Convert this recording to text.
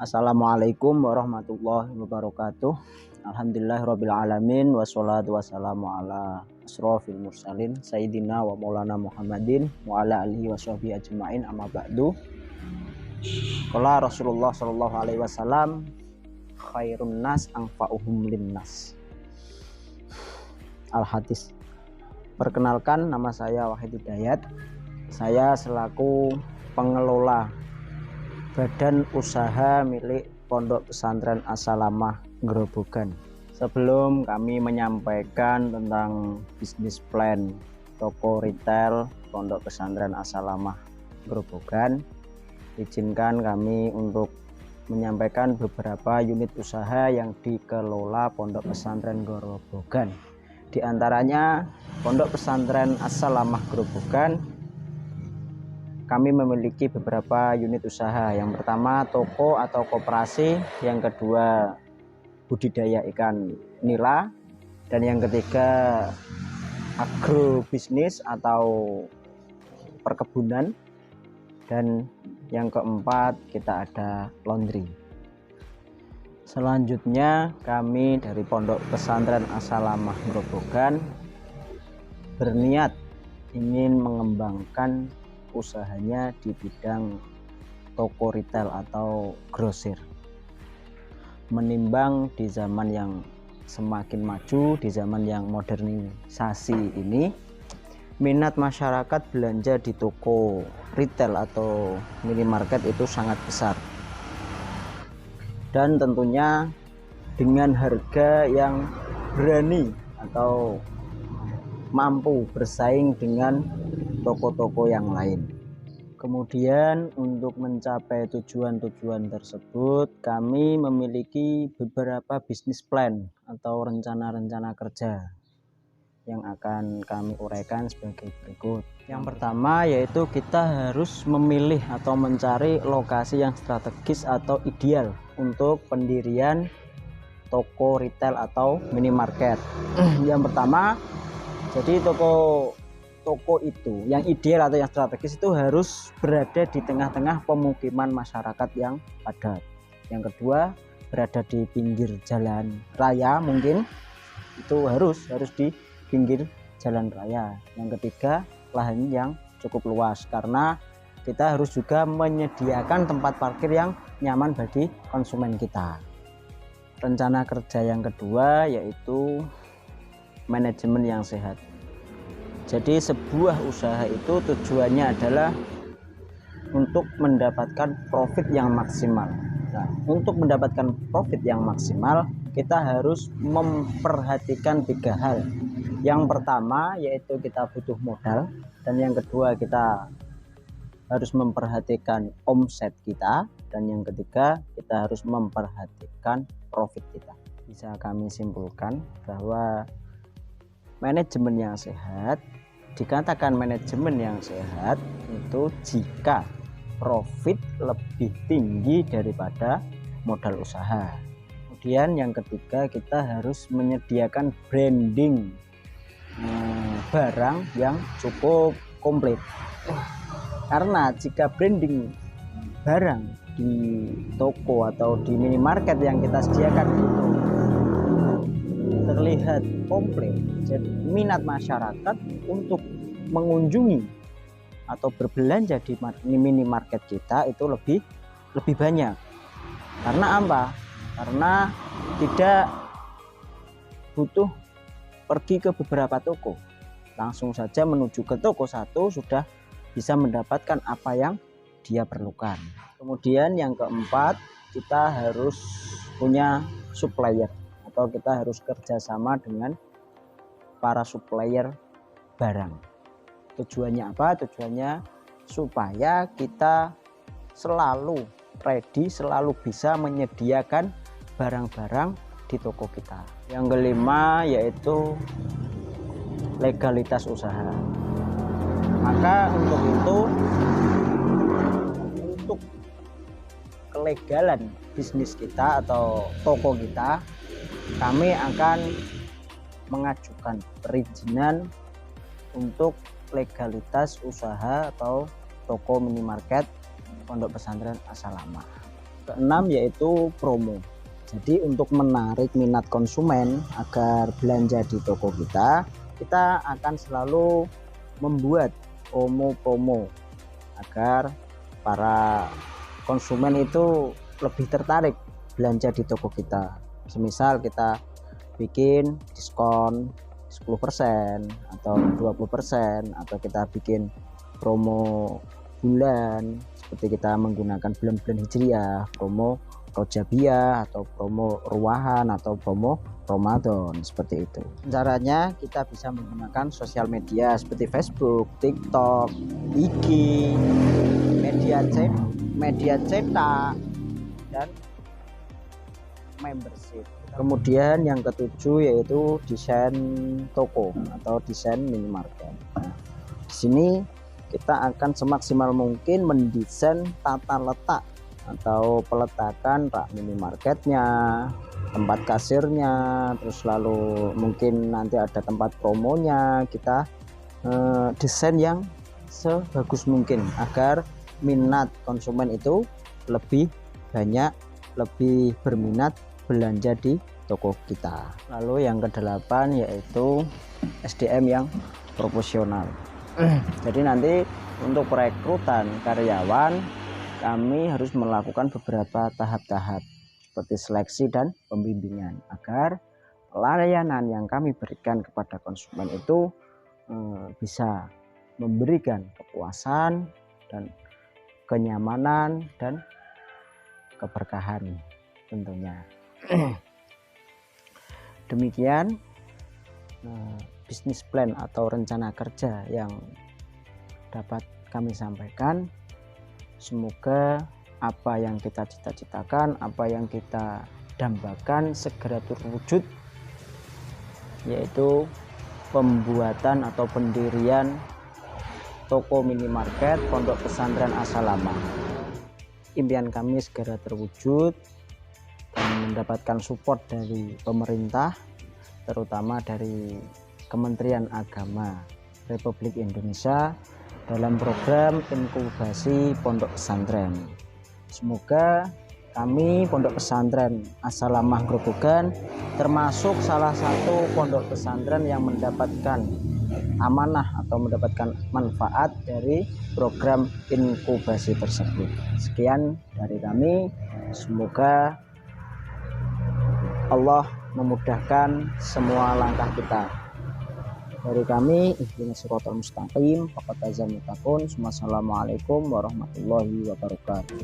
Assalamualaikum warahmatullahi wabarakatuh. Alhamdulillahirabbil alamin wassalatu wassalamu ala asrofil mursalin sayyidina wa maulana Muhammadin wa ala alihi washabihi ajmain, amma ba'du. Qala Rasulullah sallallahu alaihi wasallam, khairun nas anfa'uhum linnas. Al-Hadis. Perkenalkan, nama saya Wahid Hidayat. Saya selaku pengelola badan usaha milik Pondok Pesantren As-Salamah Grobogan. Sebelum kami menyampaikan tentang bisnis plan toko retail Pondok Pesantren As-Salamah Grobogan, izinkan kami untuk menyampaikan beberapa unit usaha yang dikelola Pondok Pesantren Grobogan. Di antaranya Pondok Pesantren As-Salamah Grobogan, kami memiliki beberapa unit usaha. Yang pertama toko atau koperasi, yang kedua budidaya ikan nila, dan yang ketiga agrobisnis atau perkebunan, dan yang keempat kita ada laundry. Selanjutnya kami dari Pondok Pesantren As-Salamah Grobogan berniat ingin mengembangkan usahanya di bidang toko retail atau grosir. Menimbang di zaman yang semakin maju, di zaman yang modernisasi ini, minat masyarakat belanja di toko retail atau minimarket itu sangat besar, dan tentunya dengan harga yang berani atau mampu bersaing dengan toko-toko yang lain. Kemudian untuk mencapai tujuan-tujuan tersebut, kami memiliki beberapa bisnis plan atau rencana-rencana kerja yang akan kami uraikan sebagai berikut. Yang pertama yaitu kita harus memilih atau mencari lokasi yang strategis atau ideal untuk pendirian toko retail atau minimarket. Yang pertama, jadi toko itu yang ideal atau yang strategis itu harus berada di tengah-tengah pemukiman masyarakat yang padat. Yang kedua, berada di pinggir jalan raya, mungkin itu harus di pinggir jalan raya. Yang ketiga, lahan yang cukup luas, karena kita harus juga menyediakan tempat parkir yang nyaman bagi konsumen kita. Rencana kerja yang kedua yaitu manajemen yang sehat. Jadi sebuah usaha itu tujuannya adalah untuk mendapatkan profit yang maksimal. Nah, untuk mendapatkan profit yang maksimal, kita harus memperhatikan 3 hal. Yang pertama yaitu kita butuh modal, dan yang kedua kita harus memperhatikan omset kita, dan yang ketiga kita harus memperhatikan profit kita. Bisa kami simpulkan bahwa manajemen yang sehat, dikatakan manajemen yang sehat itu jika profit lebih tinggi daripada modal usaha. Kemudian yang ketiga, kita harus menyediakan branding barang yang cukup komplit. Karena jika branding barang di toko atau di minimarket yang kita sediakan itu terlihat komplit, jadi minat masyarakat untuk mengunjungi atau berbelanja di minimarket kita itu lebih banyak. Karena apa? Karena tidak butuh pergi ke beberapa toko, langsung saja menuju ke toko satu sudah bisa mendapatkan apa yang dia perlukan. Kemudian yang keempat, kita harus punya supplier atau kita harus kerjasama dengan para supplier barang. Tujuannya apa? Tujuannya supaya kita selalu ready, selalu bisa menyediakan barang-barang di toko kita. Yang kelima yaitu legalitas usaha. Maka untuk itu, untuk kelegalan bisnis kita atau toko kita, kami akan mengajukan perizinan untuk legalitas usaha atau toko minimarket Pondok Pesantren As-Salamah. keenam yaitu promo. Jadi untuk menarik minat konsumen agar belanja di toko kita akan selalu membuat promo-promo agar para konsumen itu lebih tertarik belanja di toko kita. Semisal kita bikin diskon 10% atau 20%, atau kita bikin promo bulan seperti kita menggunakan bulan-bulan hijriah, promo Rojabiyah atau promo ruahan atau promo Ramadan, seperti itu. Caranya kita bisa menggunakan sosial media seperti Facebook, TikTok, IG, media cetak, dan membership. Kemudian yang ketujuh yaitu desain toko atau desain minimarket. Nah, di sini kita akan semaksimal mungkin mendesain tata letak atau peletakan rak minimarketnya, tempat kasirnya, terus lalu mungkin nanti ada tempat promonya. Kita desain yang sebagus mungkin agar minat konsumen itu lebih banyak, lebih berminat belanja di toko kita. Lalu yang kedelapan yaitu SDM yang proporsional. Jadi nanti untuk perekrutan karyawan kami harus melakukan beberapa tahap-tahap seperti seleksi dan pembimbingan agar layanan yang kami berikan kepada konsumen itu bisa memberikan kepuasan dan kenyamanan dan keberkahan tentunya. Demikian bisnis plan atau rencana kerja yang dapat kami sampaikan. Semoga apa yang kita cita-citakan, apa yang kita dambakan segera terwujud, yaitu pembuatan atau pendirian toko minimarket Pondok Pesantren As-Salamah. Impian kami segera terwujud dan mendapatkan support dari pemerintah, terutama dari Kementerian Agama Republik Indonesia dalam program inkubasi pondok pesantren. Semoga kami Pondok Pesantren As-Salamah Grobogan termasuk salah satu pondok pesantren yang mendapatkan amanah atau mendapatkan manfaat dari program inkubasi tersebut. Sekian dari kami, semoga Allah memudahkan semua langkah kita. Dari kami, ihdinas siratal mustaqim, faqad tazamutaqun. Wassalamualaikum warahmatullahi wabarakatuh.